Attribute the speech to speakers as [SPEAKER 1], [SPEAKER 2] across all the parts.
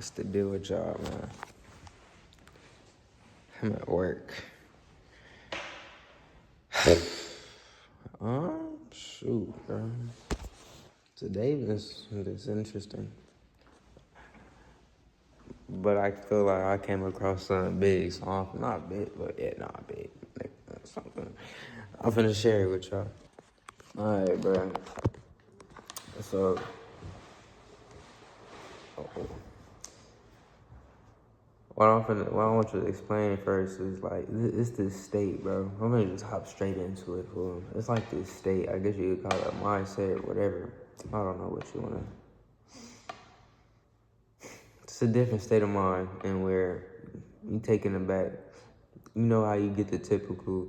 [SPEAKER 1] What's the deal with y'all, man? I'm at work. Shoot, bro. Today is interesting. But I feel like I came across something big, so I'm not big, but yeah, not big. Like, something. I'm finna share it with y'all. Alright, bro. So, what I want you to explain first is like, it's this state, bro. I'm gonna just hop straight into it, fool. It's like this state, I guess you could call it a mindset, whatever. I don't know what you wanna. It's a different state of mind, and where you taking it back. You know how you get the typical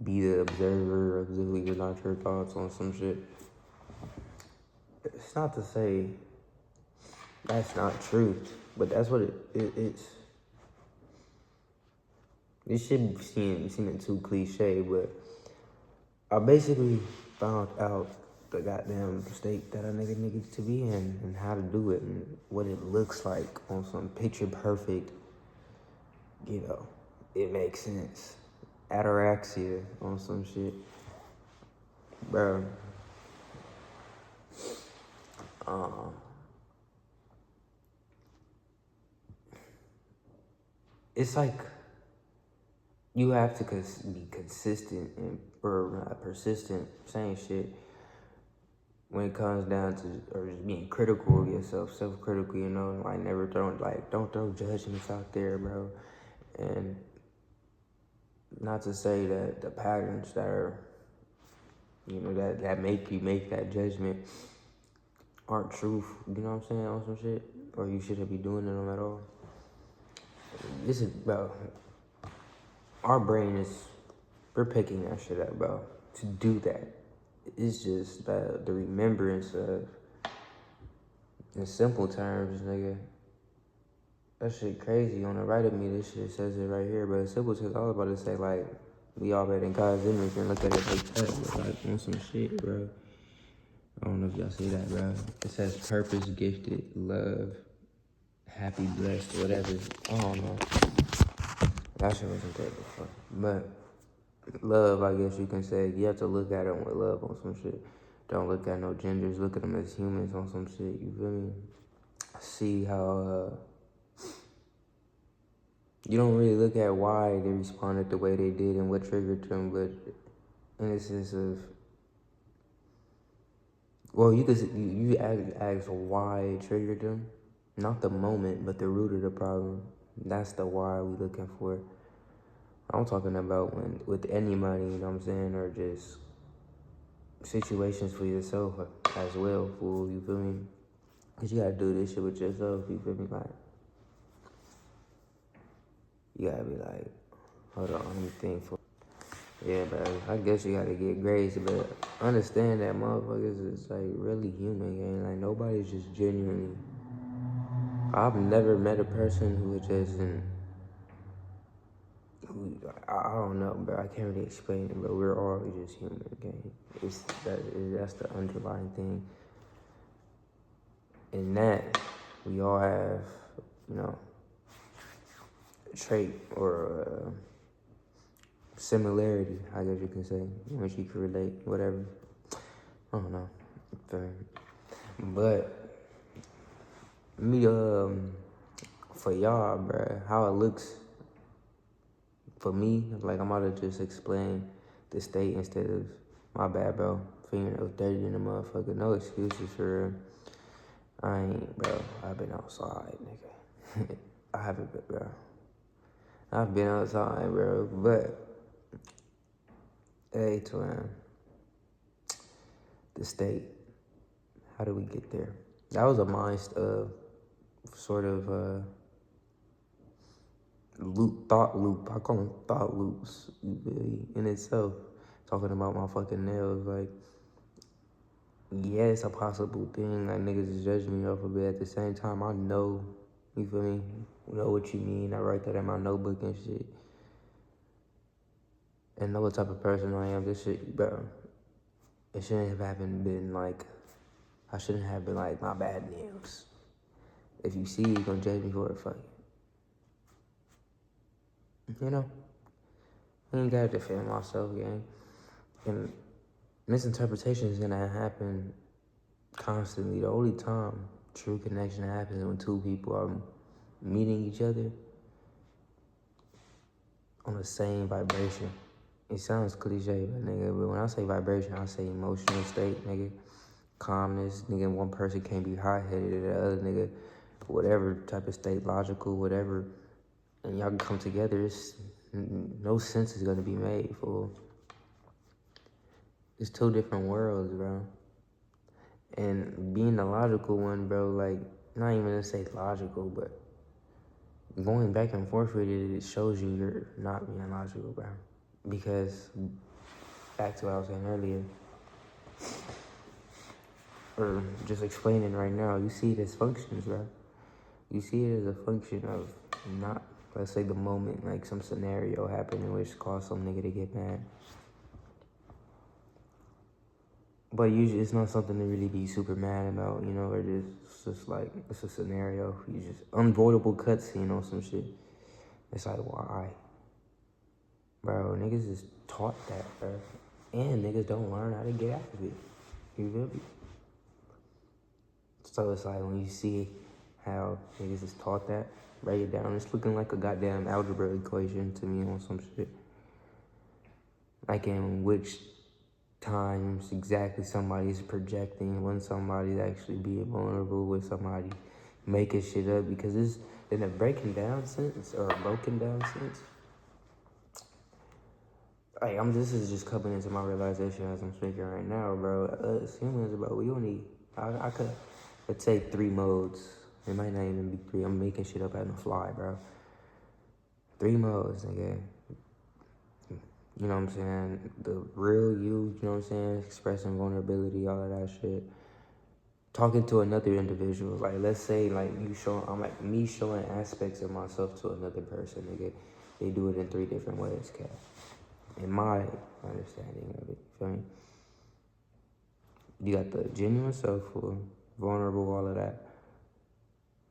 [SPEAKER 1] be the observer, observe your not your thoughts on some shit. It's not to say that's not truth, but that's what it's. This shit seeming too cliche, but I basically found out the goddamn state that a nigga needs to be in and how to do it and what it looks like on some picture perfect, it makes sense. Ataraxia on some shit. Bro. It's like you have to be consistent or persistent saying shit when it comes down to, or just being critical of yourself, self-critical, like don't throw judgments out there, bro. And not to say that the patterns that are, that make you make that judgment aren't truth, you know what I'm saying, on some shit, or you shouldn't be doing them at all. This is, bro, our brain is, we're picking that shit up, bro, to do that. It's just the remembrance of, in simple terms, nigga, that shit crazy. On the right of me, this shit says it right here, but in simple terms, I was about to say, like, we all made in God's image and look at it like that, but like on some shit, bro. I don't know if y'all see that, bro. It says purpose, gifted, love, happy, blessed, whatever. I don't know. That shit wasn't there before. But love, I guess you can say, you have to look at them with love on some shit. Don't look at no genders, look at them as humans on some shit, you feel me? See how, you don't really look at why they responded the way they did and what triggered them, but in the sense of, well, you ask why it triggered them, not the moment, but the root of the problem. That's the why we looking for. I'm talking about with any money, you know what I'm saying, or just situations for yourself as well, fool, you feel me? Because you gotta do this shit with yourself, you feel me? Like, you gotta be like, hold on, let me think for. Yeah, bro, I guess you gotta get grace, but understand that motherfuckers is like really human, gang. Like, nobody's just genuinely. I've never met a person who just I don't know, bro. I can't really explain it, but we're all just human, gang. That's the underlying thing. In that, we all have, a trait or similarity, I guess you can say, which you can relate, whatever. I don't know. But me, for y'all, bro, how it looks for me, like I'm about to just explain the state instead of, my bad, bro, fingernails dirty in the motherfucker. No excuses for real. I ain't, bro. I've been outside, nigga. I haven't been, bro. I've been outside, bro, but hey, twin, the state. How do we get there? That was a mind sort of thought loop. I call them thought loops in itself. Talking about my fucking nails, like, yeah, it's a possible thing. Like, niggas is judging me off of it. At the same time, I know, you feel me? Know what you mean. I write that in my notebook and shit. And know what type of person I am. This shit, bro, it shouldn't have been like, I shouldn't have been like, my bad nails. If you see it, you gonna judge me for it, fuck it. You know? I ain't gotta defend myself, gang. And misinterpretation is gonna happen constantly. The only time true connection happens is when two people are meeting each other on the same vibration. It sounds cliche, but nigga, but when I say vibration, I say emotional state, nigga. Calmness, nigga. One person can't be hot-headed, and the other nigga, whatever type of state, logical, whatever, and y'all can come together. It's no sense is gonna be made, fool. It's two different worlds, bro. And being the logical one, bro, like, not even to say logical, but going back and forth with it, it shows you you're not being logical, bro. Because, back to what I was saying earlier, or just explaining right now, you see it as functions, bro. You see it as a function of not, let's say the moment, like some scenario happened in which caused some nigga to get mad. But usually it's not something to really be super mad about, you know, or just like, it's a scenario. You just, unavoidable cutscene on some shit. It's like, why? Bro, niggas is taught that, bro. And niggas don't learn how to get out of it. You feel me? So it's like when you see how niggas is taught that, write it down. It's looking like a goddamn algebra equation to me on some shit. Like in which times exactly somebody's projecting, when somebody's actually being vulnerable, with somebody making shit up, because it's in a breaking down sense or a broken down sense. Like this is just coming into my realization as I'm speaking right now, bro. Us humans, bro, we only I could take 3 modes. It might not even be 3. I'm making shit up on the fly, bro. 3 modes, nigga. You know what I'm saying? The real you know what I'm saying? Expressing vulnerability, all of that shit. Talking to another individual. Like, let's say, like, I'm like, me showing aspects of myself to another person, nigga. They do it in 3 different ways, Cat. In my understanding of it, you feel me? You got the genuine self, vulnerable, all of that.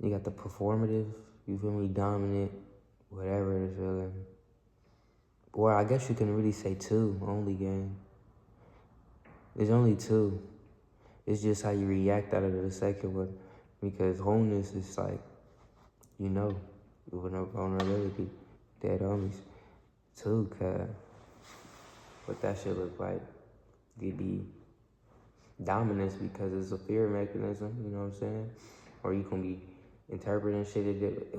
[SPEAKER 1] You got the performative, you feel me? Dominant, whatever it is feeling. Or I guess you can really say 2 only, gang. There's only 2. It's just how you react out of the second one. Because wholeness is like, you know, with no vulnerability, dead homies. 2, cuz what that shit look like. It'd be dominance because it's a fear mechanism, you know what I'm saying? Or you can be interpreting shit.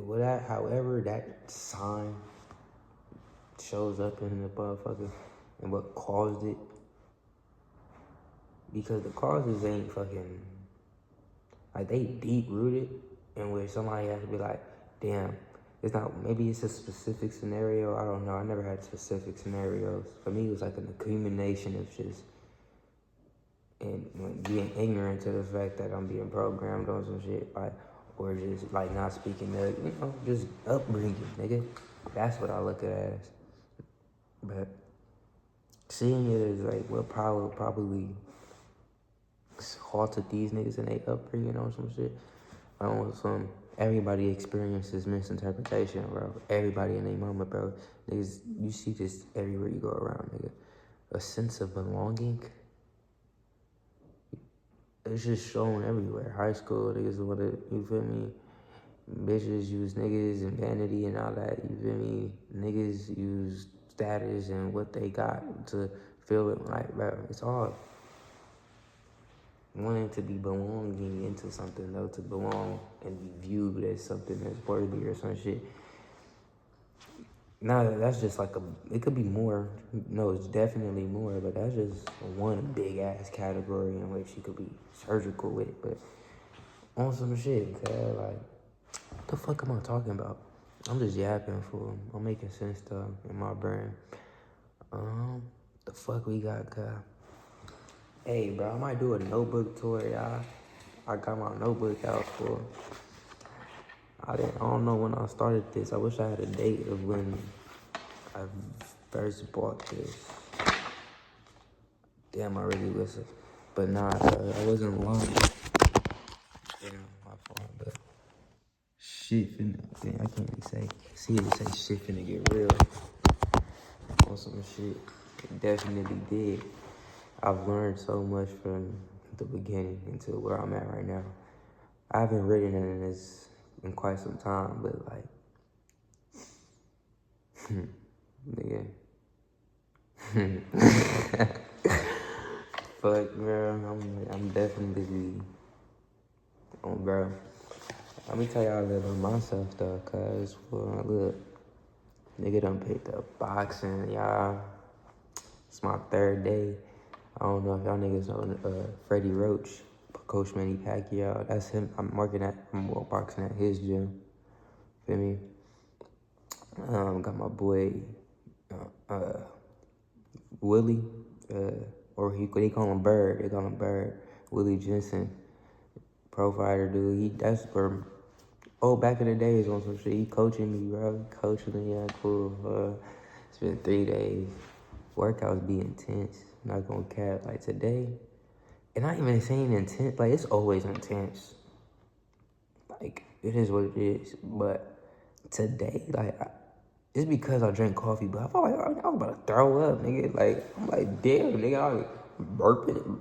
[SPEAKER 1] However that sign shows up in the motherfucker and what caused it. Because the causes ain't fucking, like, they deep rooted, in which somebody has to be like, damn, it's not, maybe it's a specific scenario, I don't know, I never had specific scenarios. For me, it was like an accumulation of just, and like, being ignorant to the fact that I'm being programmed on some shit, like, or just like not speaking to, you know, just upbringing, nigga. That's what I look at it as. But seeing it as like what probably halted these niggas in their upbringing on some shit. I don't want some, everybody experiences misinterpretation, bro. Everybody in their moment, bro. Niggas, you see this everywhere you go around, nigga. A sense of belonging. It's just shown everywhere. High school, niggas wanna, you feel me? Bitches use niggas and vanity and all that, you feel me? Niggas use status and what they got to feel it like, bro. It's all wanting to be belonging into something, though, to belong and be viewed as something that's worthy or some shit. Now, that's just like it could be more. No, it's definitely more, but that's just one big ass category in which you could be surgical with. But on some shit, cause like, what the fuck am I talking about? I'm just yapping, fool. I'm making sense though in my brain. The fuck we got, cuz. Hey, bro, I might do a notebook tour, y'all. I got my notebook out, fool. I don't know when I started this. I wish I had a date of when I first bought this. Damn, I really wish it. But nah, I wasn't lying. Damn, my fault, but shit finna, I can't really say. See it say shit finna get real on some shit. It definitely did. I've learned so much from the beginning into where I'm at right now. I haven't written in this in quite some time, but like, nigga. Fuck, bro. I'm definitely on, bro. Let me tell y'all a little about myself though, cause well, look, nigga done picked up boxing, y'all. It's my 3rd day. I don't know if y'all niggas know Freddie Roach, Coach Manny Pacquiao. That's him. I'm boxing at his gym. Feel me? Got my boy Willie, or they call him Bird. They call him Bird. Willie Jensen, pro fighter dude. That's where. Oh, back in the days on some shit. He coaching me, bro. Coaching me, yeah, cool. It's been 3 days. Workouts be intense. Not gonna cap. Like today, and not even saying intense. Like it's always intense. Like it is what it is. But today, like it's because I drank coffee. But I felt like I was about to throw up, nigga. Like I'm like, damn, nigga, I was burping.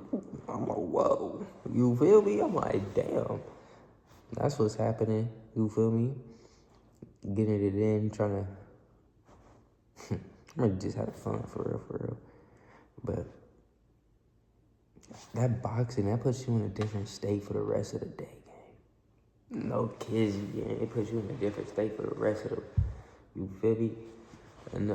[SPEAKER 1] I'm like, whoa, you feel me? I'm like, damn. That's what's happening. You feel me? Getting it in, trying to. I'm just having fun for real. But that boxing, that puts you in a different state for the rest of the day, gang. No kids, yeah, it puts you in a different state for the rest of the. You feel me? And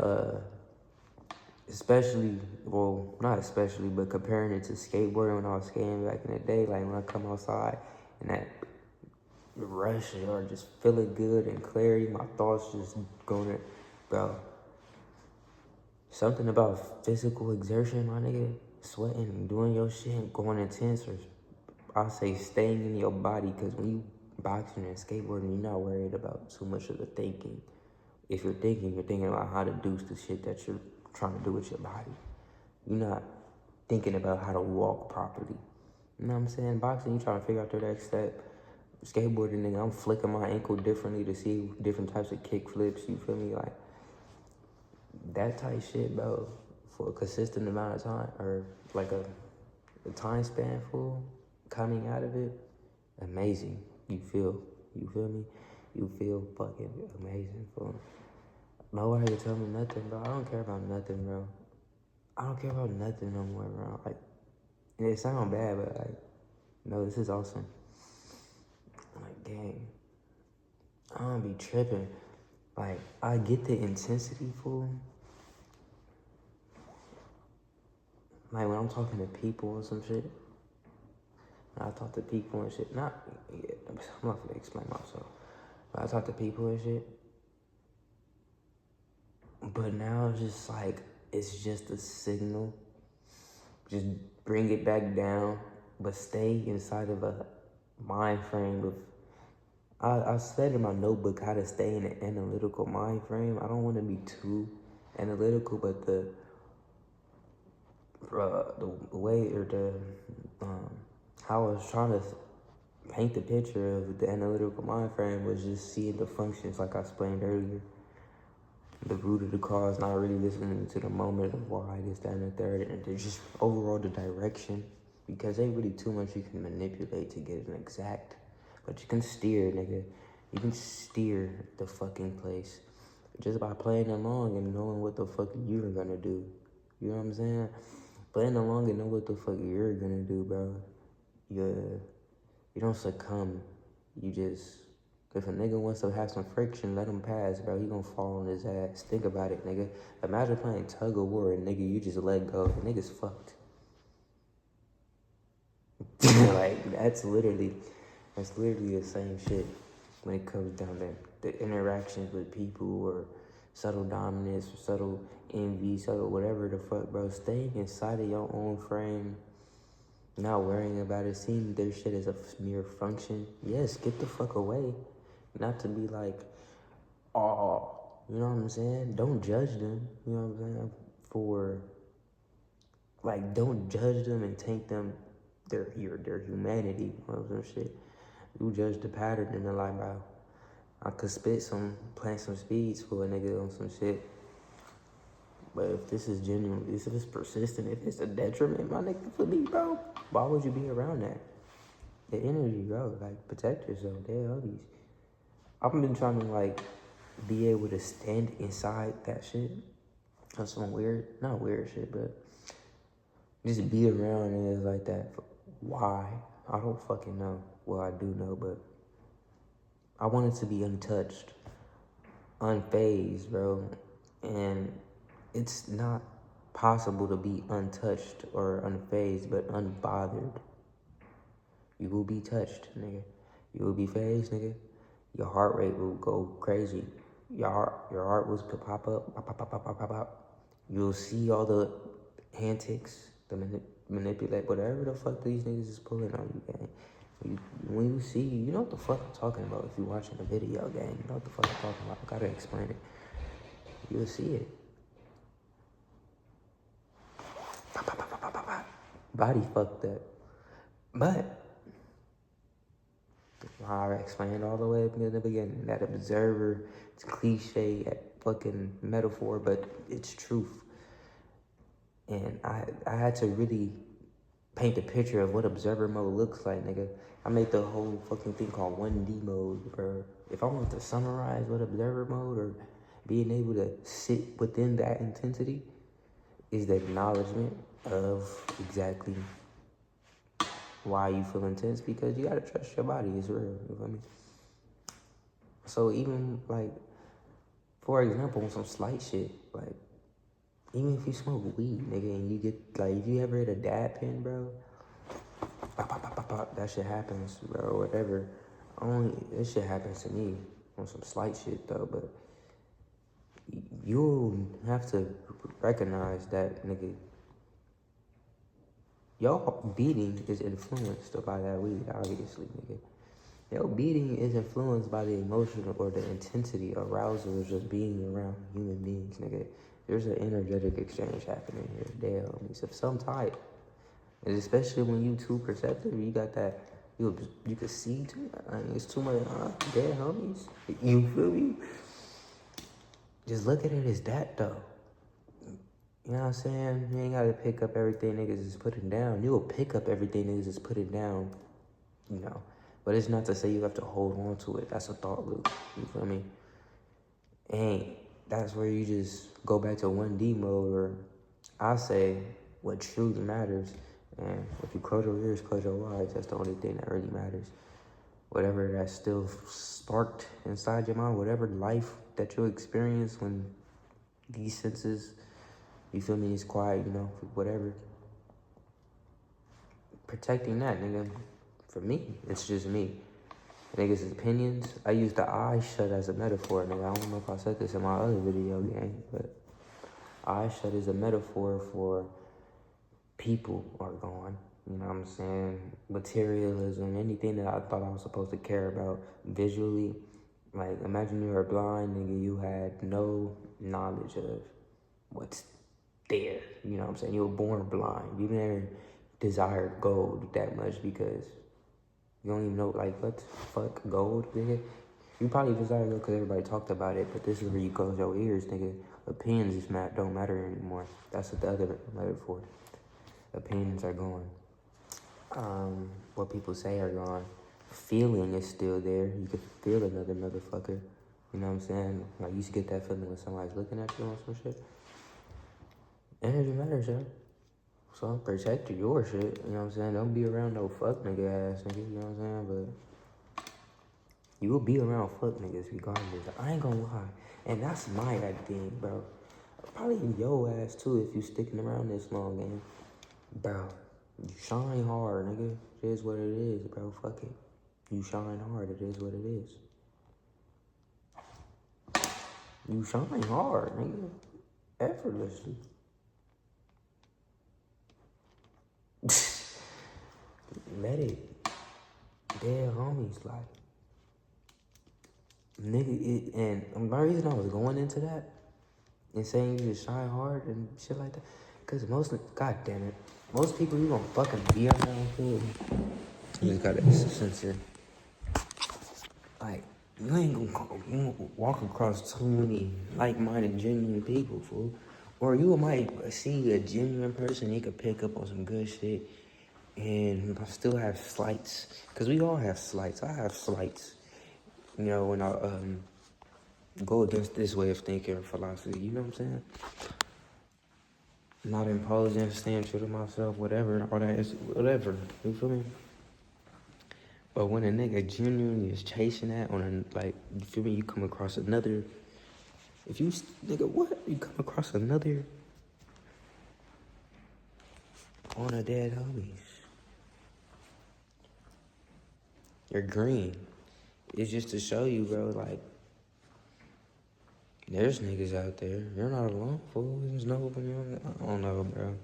[SPEAKER 1] especially, well, not especially, but comparing it to skateboarding when I was skating back in the day, like when I come outside and that rush or just feeling good and clarity, my thoughts just going, bro. Something about physical exertion, my nigga, sweating and doing your shit and going intense, or I'll say staying in your body, because when you boxing and skateboarding, you're not worried about too much of the thinking. If you're thinking about how to do the shit that you're trying to do with your body. You're not thinking about how to walk properly. You know what I'm saying? Boxing, you trying to figure out the next step. Skateboarding, nigga, I'm flicking my ankle differently to see different types of kick flips, you feel me? Like, that type shit, bro, for a consistent amount of time, or like a time span full, coming out of it, amazing. You feel me? You feel fucking amazing, fool. Nobody can tell me nothing, bro. I don't care about nothing, bro. I don't care about nothing no more, bro. Like, it sounds bad, but like, no, this is awesome. Like, dang, I don't be tripping. Like, I get the intensity, fool. Like, when I'm talking to people and some shit, I talk to people and shit. I'm not gonna explain myself. But I talk to people and shit. But now it's just like, it's just a signal. Just bring it back down, but stay inside of a mind frame of, I said in my notebook how to stay in an analytical mind frame. I don't want to be too analytical, but the way, or the how I was trying to paint the picture of the analytical mind frame was just seeing the functions, like I explained earlier. The root of the cause, not really listening to the moment of why, this, that, and the third, and just overall the direction, because ain't really too much you can manipulate to get an exact, but you can steer, nigga. You can steer the fucking place just by playing along and knowing what the fuck you're gonna do. You know what I'm saying? Playing along and know what the fuck you're gonna do, bro. You don't succumb. You just, if a nigga wants to have some friction, let him pass, bro. He gonna fall on his ass. Think about it, nigga. Imagine playing tug of war and nigga, you just let go. The nigga's fucked. Like, that's literally the same shit when it comes down to the interactions with people, or subtle dominance, or subtle envy, subtle whatever the fuck, bro. Staying inside of your own frame, not worrying about it, seeing their shit as a mere function. Yes, get the fuck away. Not to be like, oh, you know what I'm saying? Don't judge them, you know what I'm saying? For, like, don't judge them and take them, their humanity, or some shit. You judge the pattern in their life, bro. I could plant some speeds for a nigga on some shit. But if this is genuine, if it's persistent, if it's a detriment, my nigga, for me, bro, why would you be around that? The energy, bro, like, protect yourself. Damn, these. I've been trying to, like, be able to stand inside that shit. That's some not weird shit, but just be around niggas like that. Why? I don't fucking know. Well, I do know, but I want it to be untouched, unfazed, bro. And it's not possible to be untouched or unfazed, but unbothered. You will be touched, nigga. You will be phased, nigga. Your heart rate will go crazy. Your heart will pop up, pop, pop, pop, pop, pop, pop, pop. You'll see all the antics, the manipulate, whatever the fuck these niggas is pulling on you, gang. When you see, you know what the fuck I'm talking about. If you're watching a video, gang, you know what the fuck I'm talking about. I gotta explain it. You'll see it. Pop, pop, pop, pop, pop, pop. Body fucked up. But I explained all the way up in the beginning. That observer, it's cliche, fucking metaphor, but it's truth. And I had to really paint a picture of what observer mode looks like, nigga. I made the whole fucking thing called 1D mode, bro. If I want to summarize what observer mode or being able to sit within that intensity is the acknowledgement of exactly why you feel intense, because you gotta trust your body. It's real, you feel me? So even, like, for example, on some slight shit, like, even if you smoke weed, nigga, and you get, like, if you ever hit a dab pen, bro, pop, pop, pop, pop, pop, that shit happens, bro, or whatever. This shit happens to me on some slight shit, though, but you'll have to recognize that, nigga, your beating is influenced by that weed, obviously, nigga. Your beating is influenced by the emotion or the intensity, arousal of just being around human beings, nigga. There's an energetic exchange happening here, damn, it's of some type. And especially when you too perceptive, you got that, you can see too, I mean, it's too much, dead homies. You feel me? Just look at it as that, though. You know what I'm saying? You ain't gotta pick up everything niggas is putting down. You'll pick up everything niggas is putting down, you know. But it's not to say you have to hold on to it. That's a thought loop. You feel me? And that's where you just go back to 1D mode, or I say what truly matters. And if you close your ears, close your eyes, that's the only thing that really matters. Whatever that's still sparked inside your mind, whatever life that you'll experience when these senses, you feel me, is quiet, you know, whatever. Protecting that, nigga. For me, it's just me. Niggas' opinions. I use the eye shut as a metaphor, nigga. I don't know if I said this in my other video game, but eye shut is a metaphor for people are gone. You know what I'm saying? Materialism, anything that I thought I was supposed to care about visually. Like, imagine you were blind, nigga. You had no knowledge of what's there. You know what I'm saying? You were born blind. You never desired gold that much because you don't even know, like, what the fuck, gold, nigga? You probably desire gold because everybody talked about it, but this is where you close your ears, nigga. Opinions don't matter anymore. That's what the other metaphor. Opinions are gone. What people say are gone. Feeling is still there. You can feel another motherfucker. You know what I'm saying? Like, you used to get that feeling when somebody's looking at you on some shit. Energy matters, yo. So protect your shit, you know what I'm saying? Don't be around no fuck nigga ass nigga, you know what I'm saying? But you will be around fuck niggas regardless. I ain't gonna lie. And that's my thing, bro. Probably your ass too if you sticking around this long, man. Bro, you shine hard, nigga. It is what it is, bro. Fuck it. You shine hard, it is what it is. You shine hard, nigga. Effortlessly. Let it. Dead homies, like. Nigga, and my reason I was going into that and saying you just shine hard and shit like that, because god damn it, most people you gonna fucking be around, food. You just gotta censor. Like, You ain't you won't walk across too many like-minded, genuine people, fool. Or you might see a genuine person, you could pick up on some good shit, and I still have slights. Because we all have slights. I have slights. You know, when I go against this way of thinking or philosophy, you know what I'm saying? Not imposing, staying true to myself, whatever, all that is, whatever. You feel me? But when a nigga genuinely is chasing that on a, like, you feel me? You come across another, if you, nigga, what? You come across another on a dead homies. You're green. It's just to show you, bro, like, there's niggas out there. You're not alone, fool. There's no, I don't know, bro.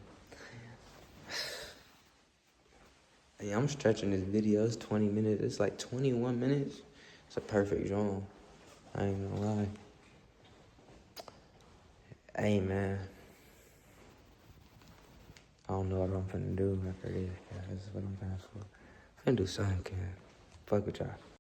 [SPEAKER 1] Hey, I'm stretching this video. It's 20 minutes. It's like 21 minutes. It's a perfect genre. I ain't gonna lie. Hey, man. I don't know what I'm finna do after this, guys. That's what I'm finna do. I'm finna do something, kid. Fuck with y'all.